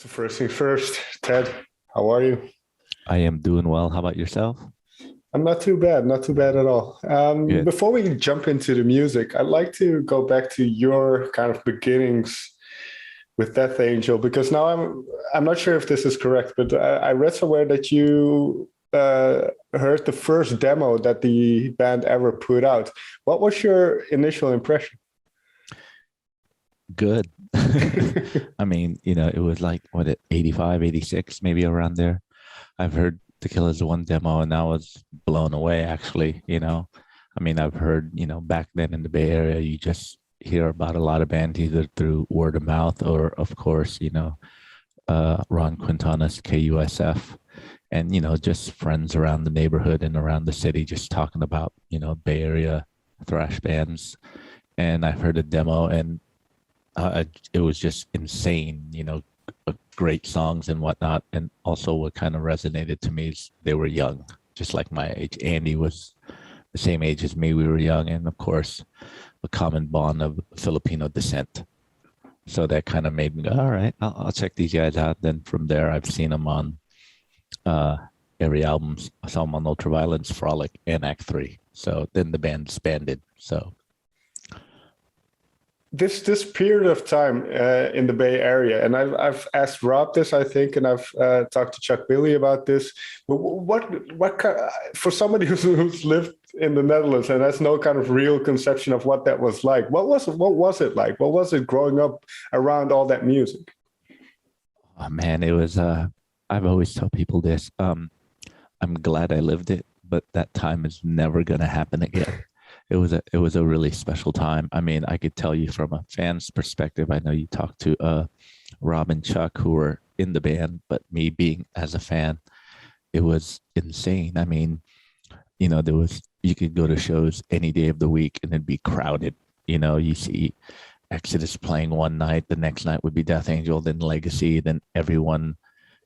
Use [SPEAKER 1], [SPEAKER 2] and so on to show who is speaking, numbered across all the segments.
[SPEAKER 1] So first thing first, Ted, how are you?
[SPEAKER 2] I am doing well. How about yourself?
[SPEAKER 1] I'm not too bad at all.
[SPEAKER 2] Good.
[SPEAKER 1] Before we jump into the music, I'd like to go back to your kind of beginnings with Death Angel because now I'm not sure if this is correct, but I read somewhere that you heard the first demo that the band ever put out. What was your initial impression?
[SPEAKER 2] Good. I mean, it was like, 85, 86, maybe around there. I've heard The Killer's one demo and I was blown away, actually. I mean, I've heard, back then in the Bay Area, you just hear about a lot of bands either through word of mouth or, of course, Ron Quintana's KUSF and, just friends around the neighborhood and around the city just talking about, Bay Area thrash bands. And I've heard a demo and it was just insane, great songs and whatnot. And also what kind of resonated to me is they were young, just like my age. Andy was the same age as me. We were young. And of course, a common bond of Filipino descent. So that kind of made me go, all right, I'll check these guys out. Then from there, I've seen them on every album. I saw them on Ultraviolence, Frolic, and Act 3. So then the band disbanded. So
[SPEAKER 1] this period of time in the Bay Area, and I've asked Rob this, I think, and I've talked to Chuck Billy about this. What kind, for somebody who's lived in the Netherlands and has no kind of real conception of what that was like, what was it like? What was it growing up around all that music?
[SPEAKER 2] Oh man, it was. I've always tell people this. I'm glad I lived it, but that time is never gonna happen again. It was a really special time. I mean, I could tell you from a fan's perspective. I know you talked to Rob and Chuck who were in the band, but me being as a fan, it was insane. I mean, you could go to shows any day of the week and it'd be crowded. You see Exodus playing one night, the next night would be Death Angel, then Legacy, then everyone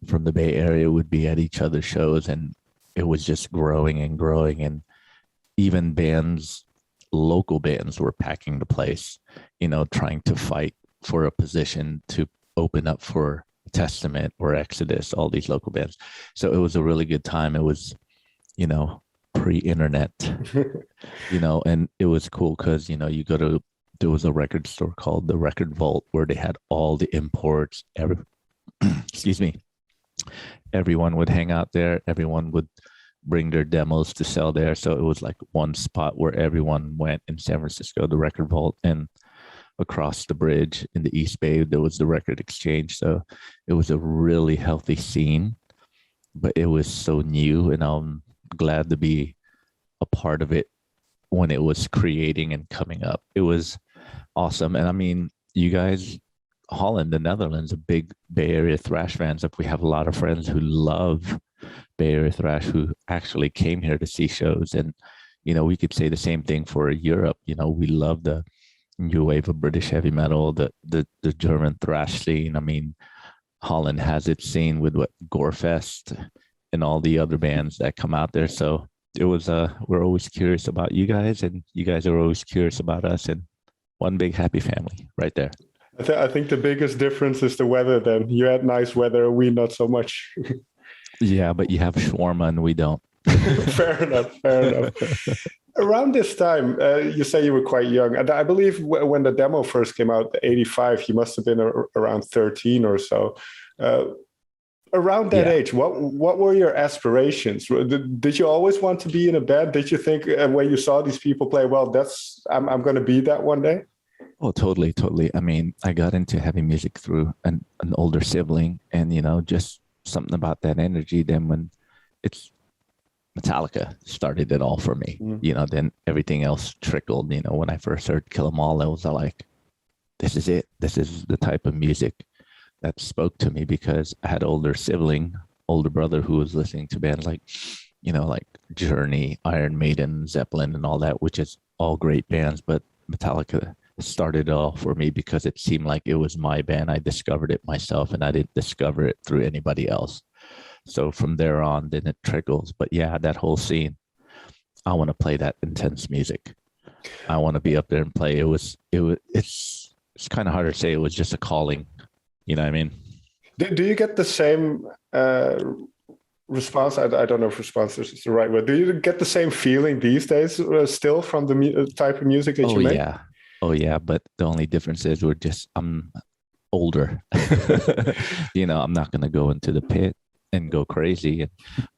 [SPEAKER 2] from the Bay Area would be at each other's shows, and it was just growing and growing. And even local bands were packing the place, trying to fight for a position to open up for Testament or Exodus, all these local bands. So it was a really good time. It was, pre-internet, and it was cool because, there was a record store called the Record Vault where they had all the imports. Excuse me. Everyone would hang out there. Everyone would bring their demos to sell there. So it was like one spot where everyone went in San Francisco, the Record Vault, and across the bridge in the East Bay, there was the Record Exchange. So it was a really healthy scene, but it was so new, and I'm glad to be a part of it when it was creating and coming up. It was awesome. And I mean, you guys, Holland, the Netherlands, a big Bay Area thrash fans. If we have a lot of friends who love Bay Area thrash who actually came here to see shows. And, we could say the same thing for Europe. We love the new wave of British heavy metal, the German thrash scene. I mean, Holland has its scene with Gorefest and all the other bands that come out there. So it was, we're always curious about you guys, and you guys are always curious about us, and one big happy family right there.
[SPEAKER 1] I think the biggest difference is the weather then. You had nice weather, we not so much.
[SPEAKER 2] Yeah, but you have shawarma and we don't.
[SPEAKER 1] Fair enough. Around this time, you say you were quite young. And I believe when the demo first came out, 85, you must have been around 13 or so. Around that age, what were your aspirations? Did you always want to be in a band? Did you think when you saw these people play, well, I'm going to be that one day?
[SPEAKER 2] Oh, totally. I mean, I got into heavy music through an older sibling, and, just something about that energy. Then when it's Metallica started it all for me, then everything else trickled. When I first heard Kill 'Em All, I was like, this is it. This is the type of music that spoke to me, because I had older brother who was listening to bands like, like Journey, Iron Maiden, Zeppelin, and all that, which is all great bands. But Metallica started it all for me because it seemed like it was my band. I discovered it myself, and I didn't discover it through anybody else. So from there on, then it trickles. But yeah, that whole scene, I want to play that intense music. I want to be up there and play. It's kind of hard to say. It was just a calling. You know what I mean?
[SPEAKER 1] Do you get the same response? I don't know if response is the right word. Do you get the same feeling these days still from the type of music that
[SPEAKER 2] Oh
[SPEAKER 1] you make?
[SPEAKER 2] yeah. Oh yeah. But the only difference is I'm older. I'm not gonna go into the pit and go crazy,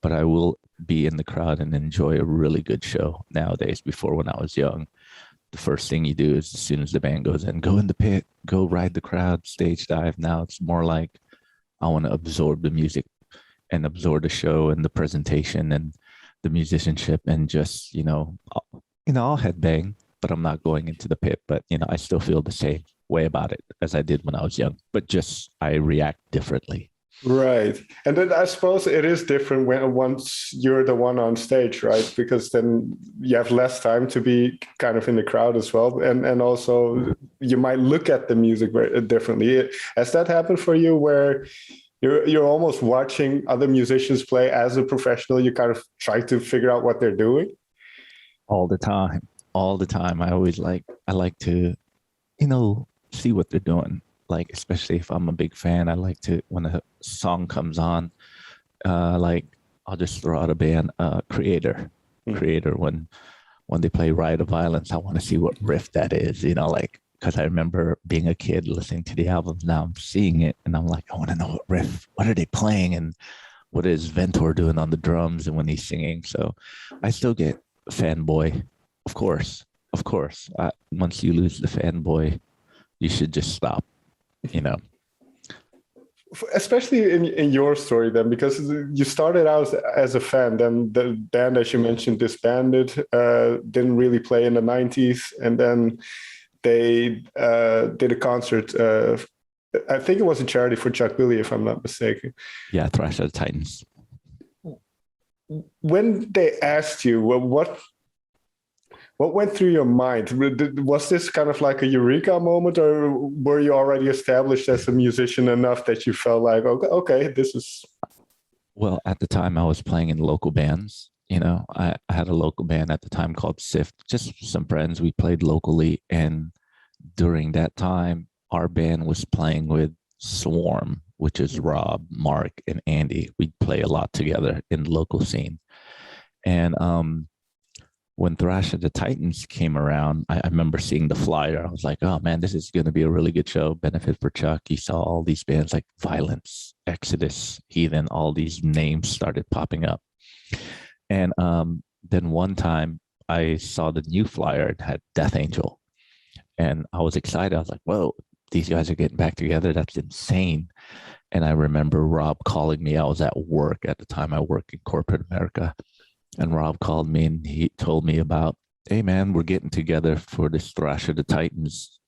[SPEAKER 2] but I will be in the crowd and enjoy a really good show nowadays. Before, when I was young, the first thing you do is, as soon as the band goes in, go in the pit, go ride the crowd, stage dive. Now it's more like I want to absorb the music and absorb the show and the presentation and the musicianship, and just, I'll headbang, but I'm not going into the pit. But, I still feel the same way about it as I did when I was young, but just I react differently.
[SPEAKER 1] Right. And then I suppose it is different once you're the one on stage, right? Because then you have less time to be kind of in the crowd as well. And also you might look at the music very differently. Has that happened for you, where you're almost watching other musicians play as a professional? You kind of try to figure out what they're doing?
[SPEAKER 2] All the time. All the time. I like to, see what they're doing. Like, especially if I'm a big fan, I like to, when a song comes on, like, I'll just throw out a band, Creator. When they play Riot of Violence, I want to see what riff that is, like, because I remember being a kid listening to the album. Now I'm seeing it and I'm like, I want to know what riff, what are they playing, and what is Ventor doing on the drums and when he's singing. So I still get fanboy, of course. Once you lose the fanboy, you should just stop.
[SPEAKER 1] Especially in your story then, because you started out as a fan, then the band, as you mentioned, disbanded, didn't really play in the 90s, and then they did a concert, I think it was a charity for Chuck Billy, if I'm not mistaken.
[SPEAKER 2] Yeah, Thrash of the Titans.
[SPEAKER 1] When they asked you, well, what went through your mind? Was this kind of like a eureka moment, or were you already established as a musician enough that you felt like, okay, this is...
[SPEAKER 2] Well, at the time I was playing in local bands. I had a local band at the time called Sift, just some friends. We played locally. And during that time, our band was playing with Swarm, which is Rob, Mark, and Andy. We'd play a lot together in the local scene. And, when Thrash of the Titans came around, I remember seeing the flyer. I was like, oh man, this is going to be a really good show. Benefit for Chuck. You saw all these bands like Violence, Exodus, Heathen, all these names started popping up. And then one time I saw the new flyer. It had Death Angel. And I was excited. I was like, whoa, these guys are getting back together. That's insane. And I remember Rob calling me. I was at work at the time. I worked in corporate America. And Rob called me and he told me about, hey man, we're getting together for this Thrash of the Titans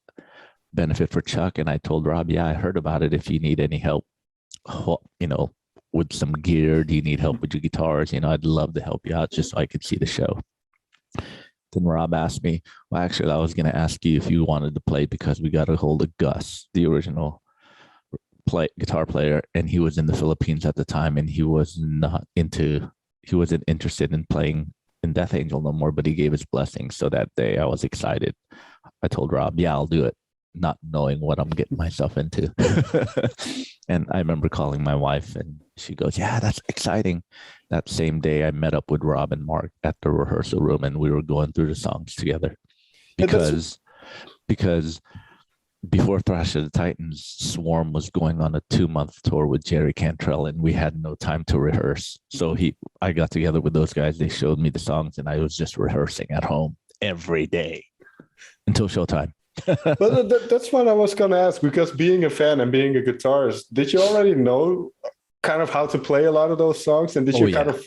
[SPEAKER 2] Benefit for Chuck. And I told Rob, yeah, I heard about it. If you need any help, with some gear, do you need help with your guitars? I'd love to help you out just so I could see the show. Then Rob asked me, well, actually, I was going to ask you if you wanted to play, because we got a hold of Gus, the original guitar player. And he was in the Philippines at the time, and he wasn't interested in playing in Death Angel no more, but he gave his blessing. So that day I was excited. I told Rob, yeah, I'll do it, not knowing what I'm getting myself into. And I remember calling my wife and she goes, yeah, that's exciting. That same day I met up with Rob and Mark at the rehearsal room, and we were going through the songs together because before Thrash of the Titans, Swarm was going on a 2-month tour with Jerry Cantrell, and we had no time to rehearse. So I got together with those guys. They showed me the songs, and I was just rehearsing at home every day until showtime.
[SPEAKER 1] But that's what I was going to ask, because being a fan and being a guitarist, did you already know kind of how to play a lot of those songs? And did you kind of...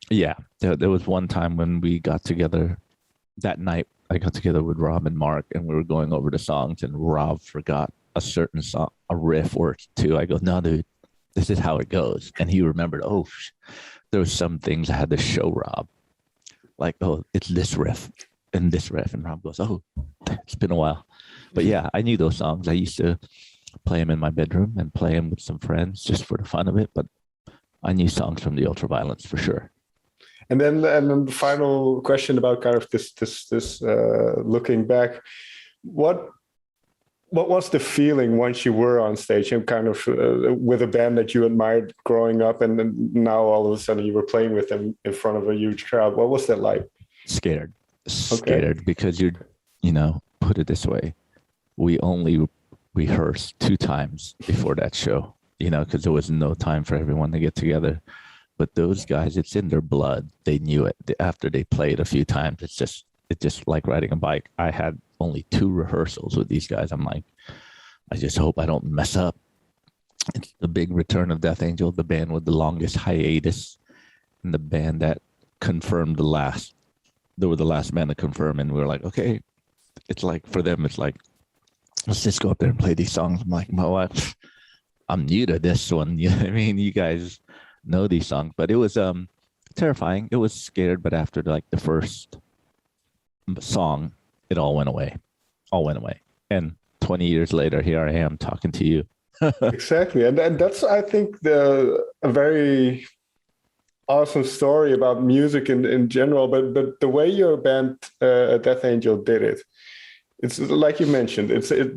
[SPEAKER 2] Yeah, there was one time when we got together that night. I got together with Rob and Mark, and we were going over the songs, and Rob forgot a certain song, a riff or two. I go, no, dude, this is how it goes. And he remembered, there was some things I had to show Rob. Like, it's this riff and this riff. And Rob goes, it's been a while. But yeah, I knew those songs. I used to play them in my bedroom and play them with some friends just for the fun of it. But I knew songs from the Ultraviolence for sure.
[SPEAKER 1] And then the final question about kind of this looking back, what what was the feeling once you were on stage and kind of with a band that you admired growing up, and then now all of a sudden you were playing with them in front of a huge crowd? What was that like?
[SPEAKER 2] Scared,
[SPEAKER 1] Okay.
[SPEAKER 2] because put it this way, we only rehearsed 2 times before that show, because there was no time for everyone to get together. But those guys, it's in their blood. They knew it after they played a few times. It's just like riding a bike. I had only 2 rehearsals with these guys. I'm like, I just hope I don't mess up. It's the big return of Death Angel, the band with the longest hiatus, and the band that confirmed the last. They were the last band to confirm, and we were like, okay. It's like, for them, it's like, let's just go up there and play these songs. I'm like, my wife, I'm new to this one. You know what I mean? You guys know these songs, but it was terrifying. It was scared, but after like the first song, it all went away. And 20 years later, here I am talking to you.
[SPEAKER 1] Exactly. And that's, I think, a very awesome story about music in general, but the way your band Death Angel did it, it's like you mentioned,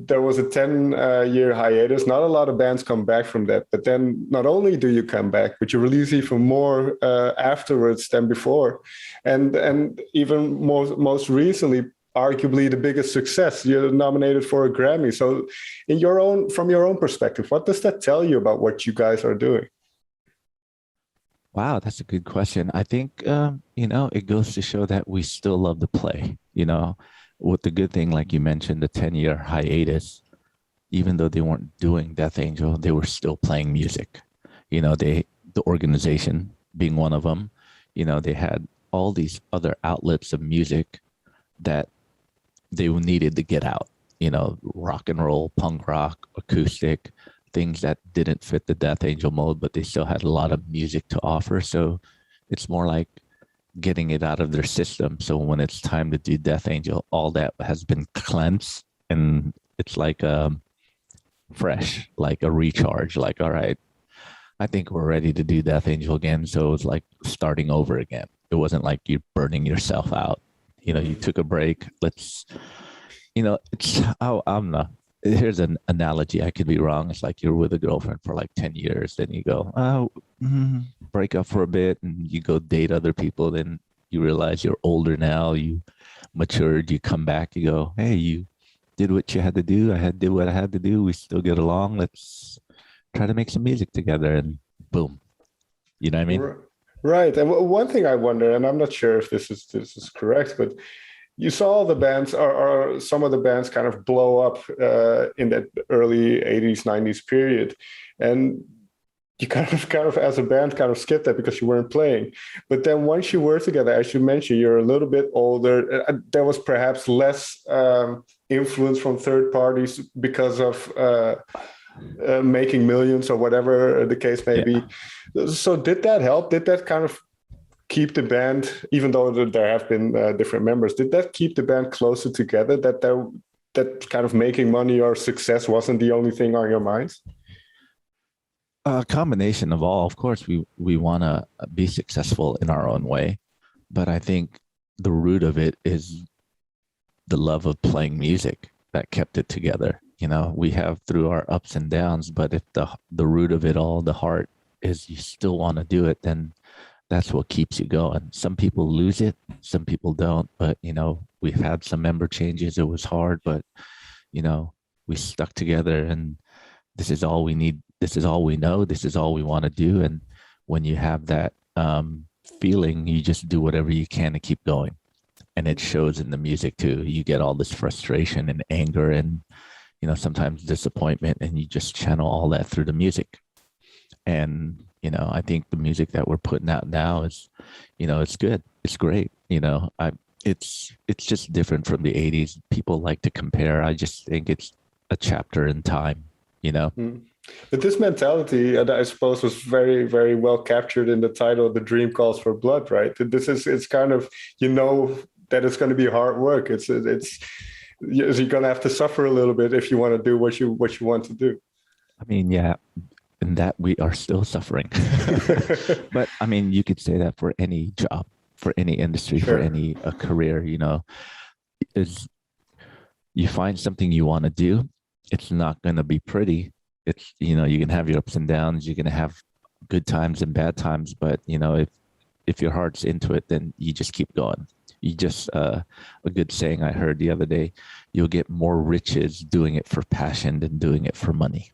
[SPEAKER 1] there was a 10-year hiatus. Not a lot of bands come back from that, but then not only do you come back, but you release even more afterwards than before, and even most recently, arguably the biggest success. You're nominated for a Grammy. So from your own perspective, what does that tell you about what you guys are doing?
[SPEAKER 2] Wow, that's a good question. I think, it goes to show that we still love to play, with the good thing, like you mentioned, the 10-year hiatus, even though they weren't doing Death Angel, they were still playing music. The organization being one of them, they had all these other outlets of music that they needed to get out, rock and roll, punk rock, acoustic, things that didn't fit the Death Angel mold, but they still had a lot of music to offer. So it's more like getting it out of their system. So when it's time to do Death Angel, all that has been cleansed, and it's like fresh, like a recharge. Like, all right, I think we're ready to do Death Angel again. So it was like starting over again. It wasn't like you're burning yourself out. You took a break. Let's, I'm not. Here's an analogy. I could be wrong. It's like you're with a girlfriend for like 10 years. Then you go, break up for a bit, and you go date other people. Then you realize you're older now. You matured. You come back. You go, hey, you did what you had to do. Did what I had to do. We still get along. Let's try to make some music together. And boom. You know what I mean?
[SPEAKER 1] Right. And one thing I wonder, and I'm not sure if this is correct, but you saw the bands or some of the bands kind of blow up in that early 80s, 90s period. And you kind of as a band kind of skipped that because you weren't playing. But then once you were together, as you mentioned, you're a little bit older. There was perhaps less influence from third parties because of making millions or whatever the case may be. So did that help? Did that kind of keep the band, even though there have been different members, did that keep the band closer together, that kind of making money or success wasn't the only thing on your minds?
[SPEAKER 2] A combination of all. Of course, we want to be successful in our own way, but I think the root of it is the love of playing music that kept it together. We have through our ups and downs, but if the root of it all, the heart, is you still want to do it, then that's what keeps you going. Some people lose it, some people don't, but we've had some member changes. It was hard, but we stuck together, and this is all we need. This is all we know. This is all we want to do. And when you have that feeling, you just do whatever you can to keep going. And it shows in the music too. You get all this frustration and anger and, sometimes disappointment, and you just channel all that through the music. And, I think the music that we're putting out now is, it's good. It's great. It's just different from the 80s. People like to compare. I just think it's a chapter in time, But
[SPEAKER 1] this mentality, I suppose, was very, very well captured in the title, The Dream Calls for Blood, right? It's kind of, that it's going to be hard work. You're going to have to suffer a little bit if you want to do what you want to do.
[SPEAKER 2] I mean, yeah, in that we are still suffering. But I mean, you could say that for any job, for any industry, sure, for any career, is you find something you want to do, it's not going to be pretty. It's, you can have your ups and downs. You're going to have good times and bad times. But, if your heart's into it, then you just keep going. You just, a good saying I heard the other day, you'll get more riches doing it for passion than doing it for money.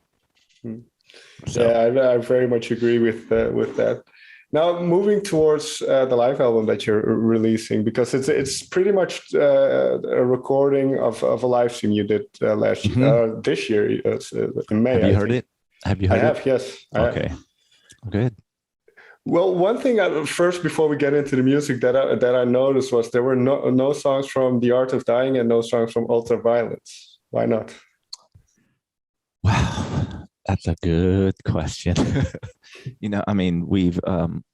[SPEAKER 2] So.
[SPEAKER 1] Yeah, I very much agree with that. Now, moving towards the live album that you're releasing, because it's pretty much a recording of a live stream you did this year in May.
[SPEAKER 2] Have you heard it? Have you heard it?
[SPEAKER 1] I have, yes.
[SPEAKER 2] Okay, good.
[SPEAKER 1] Well, one thing first, before we get into the music, that I noticed was there were no songs from The Art of Dying and no songs from Ultraviolence. Why not?
[SPEAKER 2] Wow, that's a good question. We've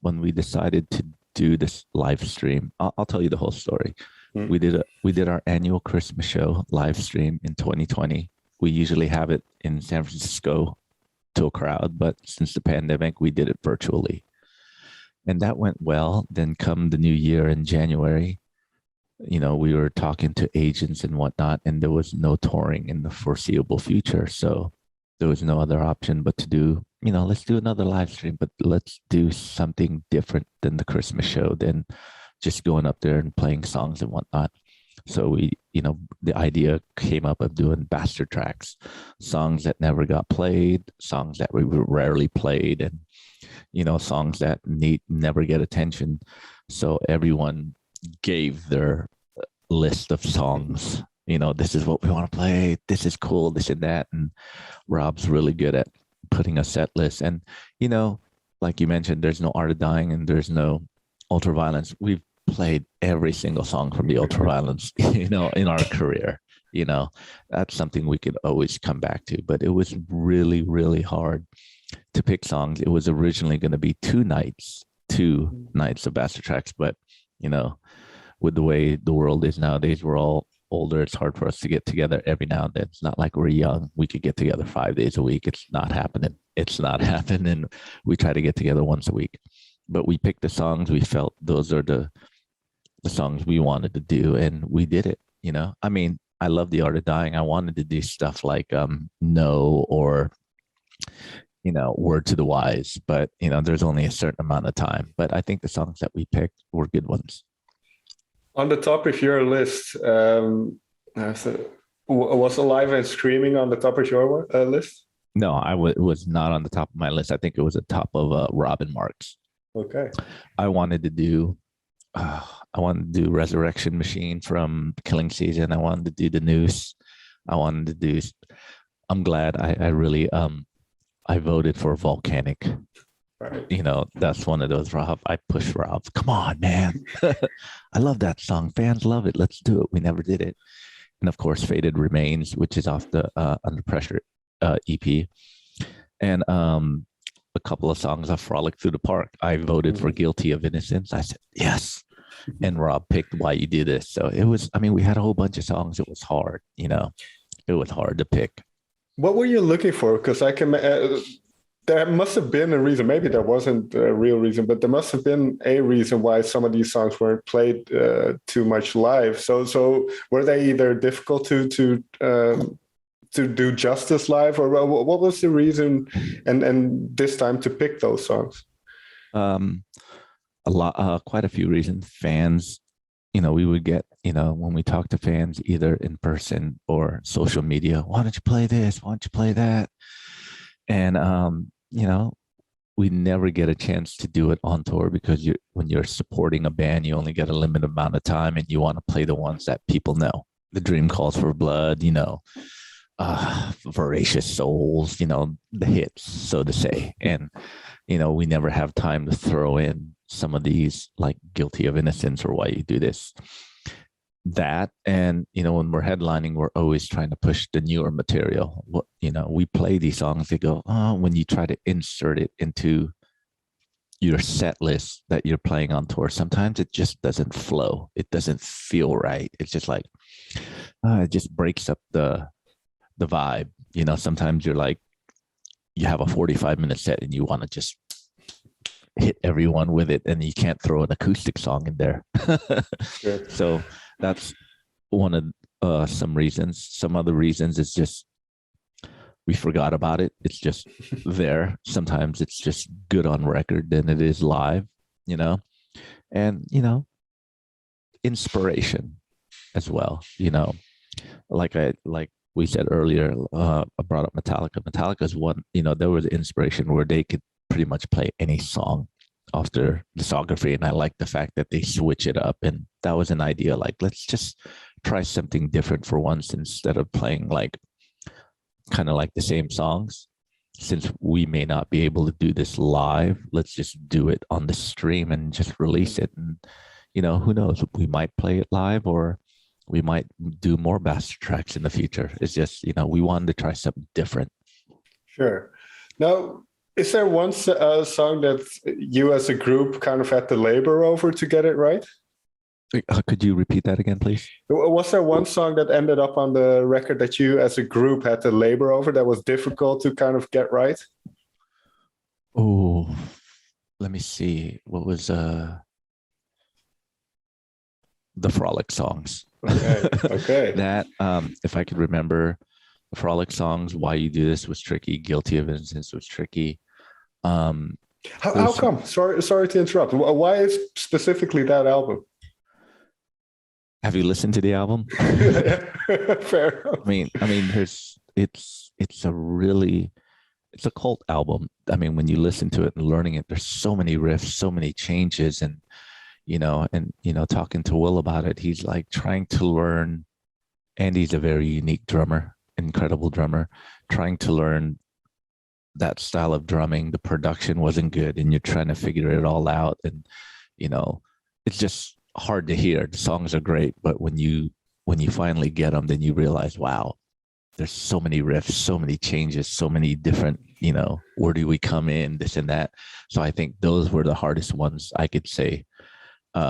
[SPEAKER 2] when we decided to do this live stream, I'll tell you the whole story. We did our annual Christmas show live stream in 2020. We usually have it in San Francisco to a crowd, but since the pandemic, we did it virtually. And that went well. Then come the new year in January, we were talking to agents and whatnot, and there was no touring in the foreseeable future. So there was no other option but to do, let's do another live stream, but let's do something different than the Christmas show, than just going up there and playing songs and whatnot. So we, the idea came up of doing bastard tracks, songs that never got played, songs that we rarely played, and songs that never get attention. So everyone gave their list of songs. This is what we want to play. This is cool, this and that. And Rob's really good at putting a set list. And, like you mentioned, there's no Art of Dying and there's no Ultraviolence. We've played every single song from the Ultraviolence, in our career. That's something we could always come back to. But it was really, really hard to pick songs. It was originally going to be two nights of bastard tracks, but with the way the world is nowadays, we're all older. It's hard for us to get together every now and then. It's not like we're young. We could get together 5 days a week. It's not happening. We try to get together once a week, but we picked the songs we felt those are the songs we wanted to do, and we did it. I love The Art of Dying. I wanted to do stuff like No or Word to the Wise, but there's only a certain amount of time. But I think the songs that we picked were good ones.
[SPEAKER 1] On the top of your list, was Alive and Screaming on the top of your list?
[SPEAKER 2] No, it was not on the top of my list. I think it was the top of Rob and Mark's.
[SPEAKER 1] Okay.
[SPEAKER 2] I wanted to do Resurrection Machine from Killing Season. I wanted to do The Noose. I'm glad I really I voted for Volcanic. Right. That's one of those, Rob. I pushed Rob. Come on, man. I love that song. Fans love it. Let's do it. We never did it. And of course, Faded Remains, which is off the Under Pressure EP. And a couple of songs of Frolic Through the Park. I voted for Guilty of Innocence. I said, yes. And Rob picked Why You Do This. So it was, we had a whole bunch of songs. It was hard, it was hard to pick.
[SPEAKER 1] What were you looking for? Because there must have been a reason. Maybe there wasn't a real reason, but there must have been a reason why some of these songs weren't played too much live. So were they either difficult to do justice live, or what was the reason? And this time to pick those songs?
[SPEAKER 2] Quite a few reasons. Fans, we would get, when we talk to fans, either in person or social media, why don't you play this? Why don't you play that? And, we never get a chance to do it on tour because when you're supporting a band, you only get a limited amount of time and you want to play the ones that people know. The Dream Calls for Blood, Voracious Souls, the hits, so to say. And, we never have time to throw in some of these like Guilty of Innocence or Why You Do This. That, and when we're headlining, we're always trying to push the newer material. We play these songs, they go, when you try to insert it into your set list that you're playing on tour, sometimes it just doesn't flow. It doesn't feel right. It's just like it just breaks up the vibe. Sometimes you're like, you have a 45-minute set and you want to just hit everyone with it, and you can't throw an acoustic song in there. Sure. So that's one of some reasons. Some other reasons is just we forgot about it. It's just there. Sometimes it's just good on record than it is live, you know, and, you know, inspiration as well, you know, like we said earlier, I brought up Metallica. Metallica's one, you know, there was inspiration where they could pretty much play any song off their discography. And I like the fact that they switch it up. And that was an idea, like, let's just try something different for once instead of playing like kind of like the same songs. Since we may not be able to do this live, let's just do it on the stream and just release it. And, you know, who knows, we might play it live or we might do more bastard tracks in the future. It's just, you know, we wanted to try something different.
[SPEAKER 1] Sure. Now, is there one song that you as a group kind of had to labor over to get it right?
[SPEAKER 2] Could you repeat that again, please?
[SPEAKER 1] Was there one song that ended up on the record that you as a group had to labor over that was difficult to kind of get right?
[SPEAKER 2] Oh, let me see. What was the Frolic songs?
[SPEAKER 1] Okay.
[SPEAKER 2] That, if I could remember, the Frolic songs, Why You Do This was tricky. Guilty of Innocence was tricky.
[SPEAKER 1] How come? Sorry to interrupt. Why is specifically that album?
[SPEAKER 2] Have you listened to the album?
[SPEAKER 1] Fair.
[SPEAKER 2] I mean, it's a cult album. I mean, when you listen to it and learning it, there's so many riffs, so many changes, and talking to Will about it, he's like trying to learn. Andy's a very unique drummer, incredible drummer, trying to learn that style of drumming. The production wasn't good, and you're trying to figure it all out, and you know, it's just hard to hear. The songs are great, but when you finally get them, then you realize, wow, there's so many riffs, so many changes, so many different, you know, where do we come in, this and that. So I think those were the hardest ones I could say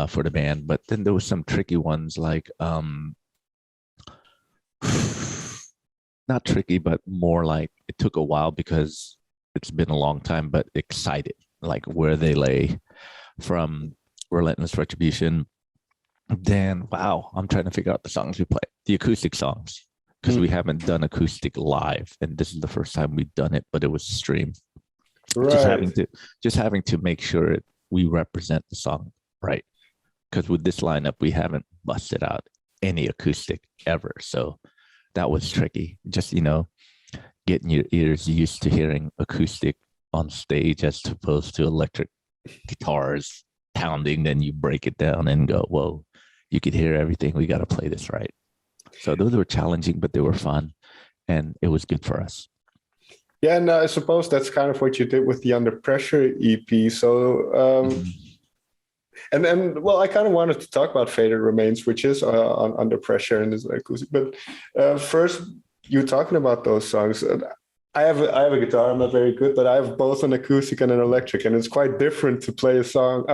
[SPEAKER 2] for the band. But then there was some tricky ones, like not tricky, but more like it took a while because it's been a long time, but Excited, like Where They Lay from Relentless Retribution. Then, wow, I'm trying to figure out the songs we play, the acoustic songs, because we haven't done acoustic live, and this is the first time we've done it, but it was streamed.
[SPEAKER 1] Right.
[SPEAKER 2] Just having to make sure we represent the song right, because with this lineup we haven't busted out any acoustic ever, so that was tricky. Just, you know, getting your ears used to hearing acoustic on stage as opposed to electric guitars pounding. Then you break it down and go, whoa, you could hear everything. We got to play this right. So those were challenging, but they were fun, and it was good for us.
[SPEAKER 1] Yeah, and I suppose that's kind of what you did with the Under Pressure EP. So, and well, I kind of wanted to talk about Faded Remains, which is on Under Pressure and is acoustic. But first, you talking about those songs. I have a guitar. I'm not very good, but I have both an acoustic and an electric, and it's quite different to play a song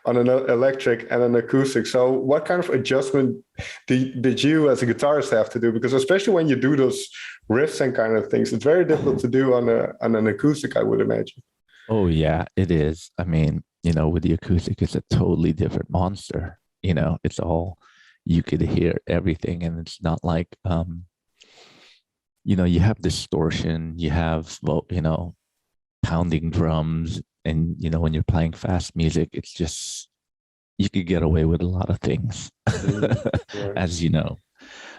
[SPEAKER 1] on an electric and an acoustic. So what kind of adjustment did you as a guitarist have to do? Because especially when you do those riffs and kind of things, it's very difficult to do on an acoustic, I would imagine.
[SPEAKER 2] Oh yeah, it is. I mean, you know, with the acoustic, it's a totally different monster. You know, it's all, you could hear everything, and it's not like you know, you have distortion, you have, well, you know, pounding drums, and you know, when you're playing fast music, it's just, you could get away with a lot of things, as you know.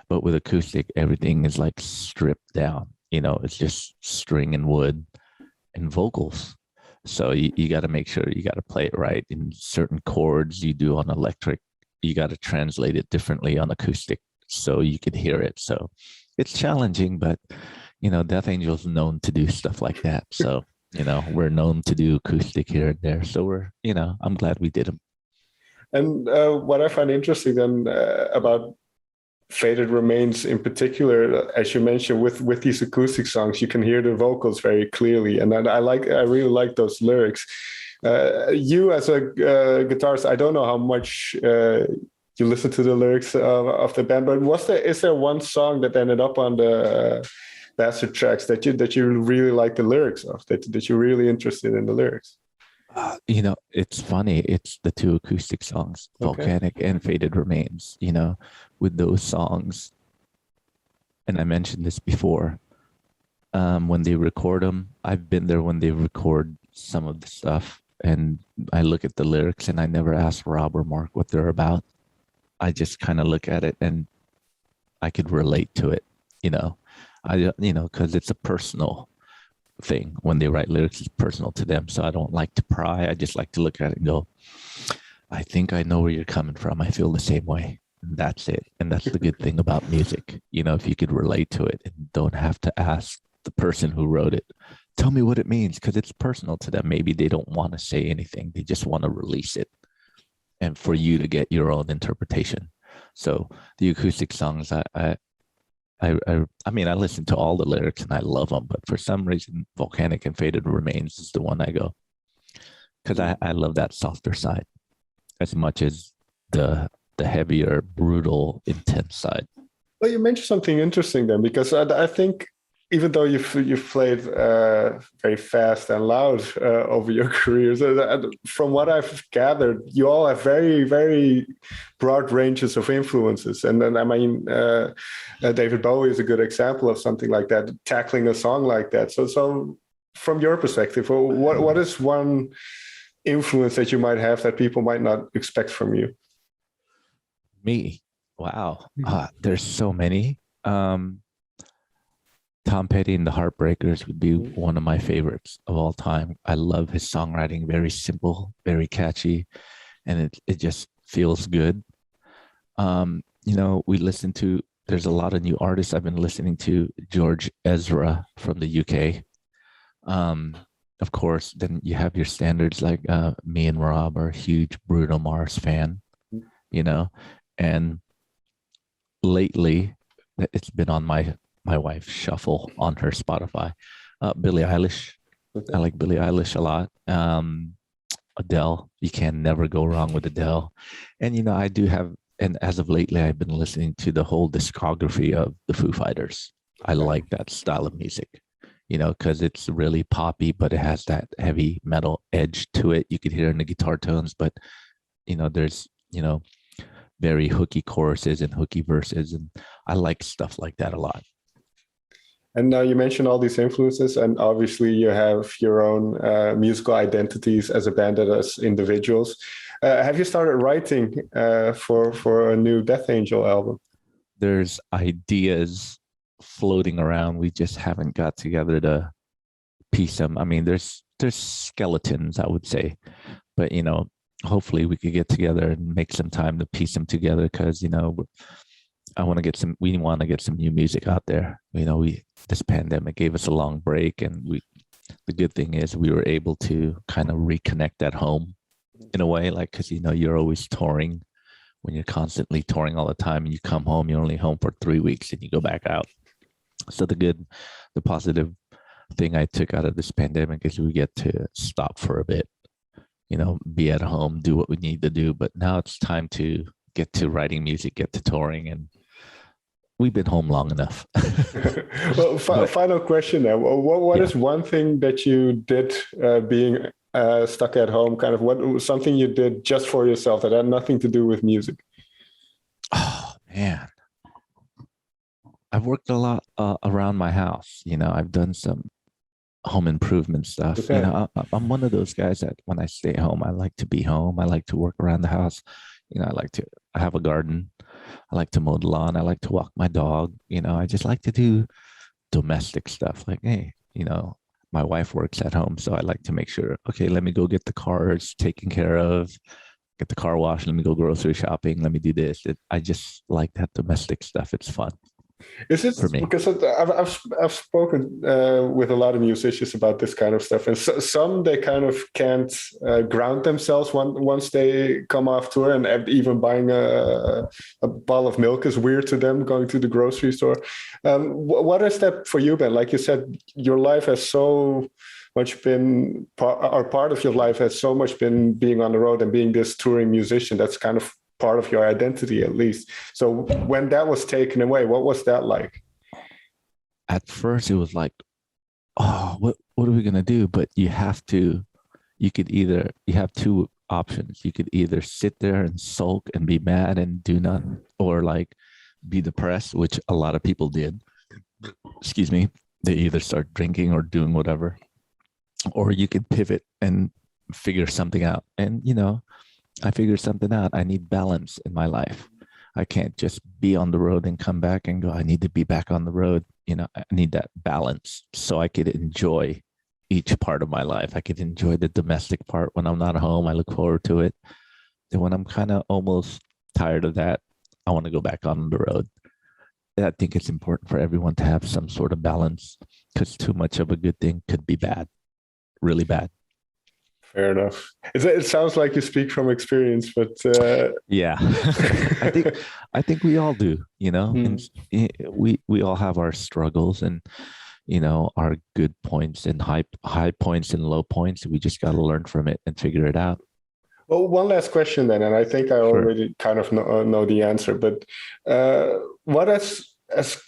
[SPEAKER 2] But with acoustic, everything is like stripped down. You know, it's just string and wood and vocals. So you got to make sure you got to play it right. In certain chords you do on electric, you got to translate it differently on acoustic so you could hear it. So it's challenging, but you know, Death Angel's known to do stuff like that. So, you know, we're known to do acoustic here and there. So we're, you know, I'm glad we did them.
[SPEAKER 1] And what I find interesting then about Faded Remains in particular, as you mentioned, with these acoustic songs, you can hear the vocals very clearly, and I really like those lyrics. You as a guitarist, I don't know how much you listen to the lyrics of the band, but is there one song that ended up on the bastard tracks that you really like the lyrics of, that you're really interested in the lyrics?
[SPEAKER 2] You know, it's funny. It's the two acoustic songs, Volcanic and Faded Remains. You know, with those songs, and I mentioned this before, when they record them. I've been there when they record some of the stuff, and I look at the lyrics, and I never ask Rob or Mark what they're about. I just kind of look at it, and I could relate to it, because it's a personal thing. When they write lyrics, it's personal to them. So I don't like to pry. I just like to look at it and go, I think I know where you're coming from. I feel the same way. And that's it. And that's the good thing about music. If you could relate to it and don't have to ask the person who wrote it, tell me what it means, because it's personal to them. Maybe they don't want to say anything. They just want to release it and for you to get your own interpretation. So the acoustic songs, I mean, I listen to all the lyrics and I love them, but for some reason, Volcanic and Faded Remains is the one I go, because I love that softer side as much as the heavier, brutal, intense side.
[SPEAKER 1] Well, you mentioned something interesting then, because I think even though you've played very fast and loud over your careers, from what I've gathered, you all have very, very broad ranges of influences. And then, I mean, David Bowie is a good example of something like that, tackling a song like that. So from your perspective, what is one influence that you might have that people might not expect from you?
[SPEAKER 2] Me? Wow. There's so many. Tom Petty and the Heartbreakers would be one of my favorites of all time. I love his songwriting, very simple, very catchy, and it just feels good. There's a lot of new artists I've been listening to. George Ezra from the UK. Of course, then you have your standards like me and Rob are a huge Bruno Mars fan, and lately it's been on my wife's shuffle on her Spotify. Billie Eilish. Okay. I like Billie Eilish a lot. Adele. You can never go wrong with Adele. And, I do have, and as of lately, I've been listening to the whole discography of the Foo Fighters. I like that style of music, because it's really poppy, but it has that heavy metal edge to it. You could hear in the guitar tones, but, there's, very hooky choruses and hooky verses. And I like stuff like that a lot.
[SPEAKER 1] And now you mentioned all these influences, and obviously you have your own musical identities as a band and as individuals. Have you started writing for a new Death Angel album?
[SPEAKER 2] There's ideas floating around. We just haven't got together to piece them. I mean, there's skeletons, I would say, but hopefully we could get together and make some time to piece them together, because we want to get some new music out there. This pandemic gave us a long break, and the good thing is we were able to kind of reconnect at home in a way, like, because you're always touring. When you're constantly touring all the time and you come home, you're only home for 3 weeks and you go back out. So the positive thing I took out of this pandemic is we get to stop for a bit, be at home, do what we need to do. But now it's time to get to writing music, get to touring, and we've been home long enough.
[SPEAKER 1] Well, final question now. What is one thing that you did being stuck at home? Kind of what something you did just for yourself that had nothing to do with music?
[SPEAKER 2] Oh, man. I've worked a lot around my house. I've done some home improvement stuff. Okay. I'm one of those guys that when I stay home, I like to be home. I like to work around the house. I have a garden. I like to mow the lawn. I like to walk my dog. I just like to do domestic stuff. Like, hey, my wife works at home, so I like to make sure, okay, let me go get the cars taken care of, get the car washed. Let me go grocery shopping. Let me do this. I just like that domestic stuff. It's fun.
[SPEAKER 1] Is it for me? Because I've spoken with a lot of musicians about this kind of stuff, and some they kind of can't ground themselves once they come off tour, and even buying a bottle of milk is weird to them. Going to the grocery store. What is that for you, Ben? Like you said, your life has so much been, or part of your life has so much been being on the road and being this touring musician. That's kind of part of your identity, at least. So when that was taken away, what was that like?
[SPEAKER 2] At first it was like, oh, what are we gonna do? But you have two options. You could either sit there and sulk and be mad and do nothing, or like be depressed, which a lot of people did. Excuse me. they either start drinking or doing whatever, or you can pivot and figure something out. And, I figured something out. I need balance in my life. I can't just be on the road and come back and go, I need to be back on the road. I need that balance so I could enjoy each part of my life. I could enjoy the domestic part when I'm not home. I look forward to it. And when I'm kind of almost tired of that, I want to go back on the road. And I think it's important for everyone to have some sort of balance, because too much of a good thing could be bad, really bad.
[SPEAKER 1] Fair enough. It sounds like you speak from experience, but
[SPEAKER 2] yeah, I think we all do. And we all have our struggles and our good points and high points and low points. We just got to learn from it and figure it out.
[SPEAKER 1] Well, one last question then, and I think I already kind of know the answer, but what has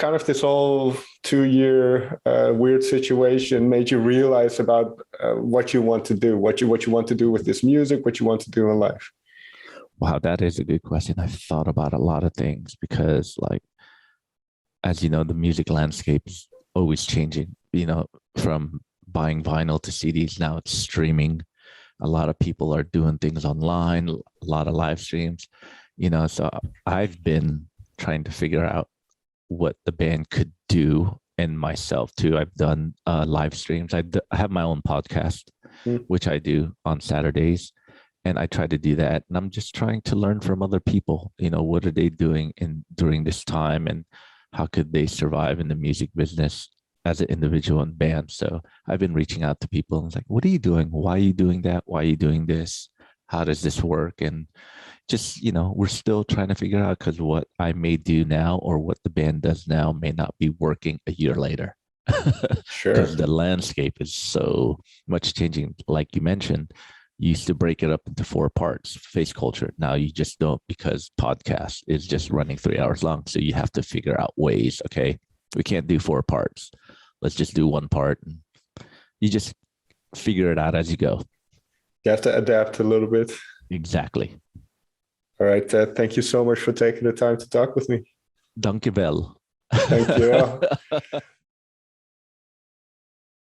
[SPEAKER 1] kind of this whole 2-year weird situation made you realize about what you want to do, what you want to do with this music, what you want to do in life?
[SPEAKER 2] Wow, that is a good question. I've thought about a lot of things because, like, as you know, the music landscape is always changing, from buying vinyl to CDs. Now it's streaming. A lot of people are doing things online, a lot of live streams, so I've been trying to figure out what the band could do, and myself too. I've done live streams. I have my own podcast, which I do on Saturdays, and I try to do that. And I'm just trying to learn from other people, what are they doing during this time, and how could they survive in the music business as an individual and band. So I've been reaching out to people and it's like, what are you doing? Why are you doing that? Why are you doing this? How does this work? And just, we're still trying to figure out, because what I may do now or what the band does now may not be working a year later.
[SPEAKER 1] Sure.
[SPEAKER 2] Because the landscape is so much changing. Like you mentioned, you used to break it up into 4 parts, FaceCulture. Now you just don't, because podcast is just running 3 hours long. So you have to figure out ways, okay, we can't do 4 parts. Let's just do 1 part. And you just figure it out as you go.
[SPEAKER 1] You have to adapt a little bit.
[SPEAKER 2] Exactly.
[SPEAKER 1] All right. Thank you so much for taking the time to talk with me.
[SPEAKER 2] Dank je wel.
[SPEAKER 1] Thank you.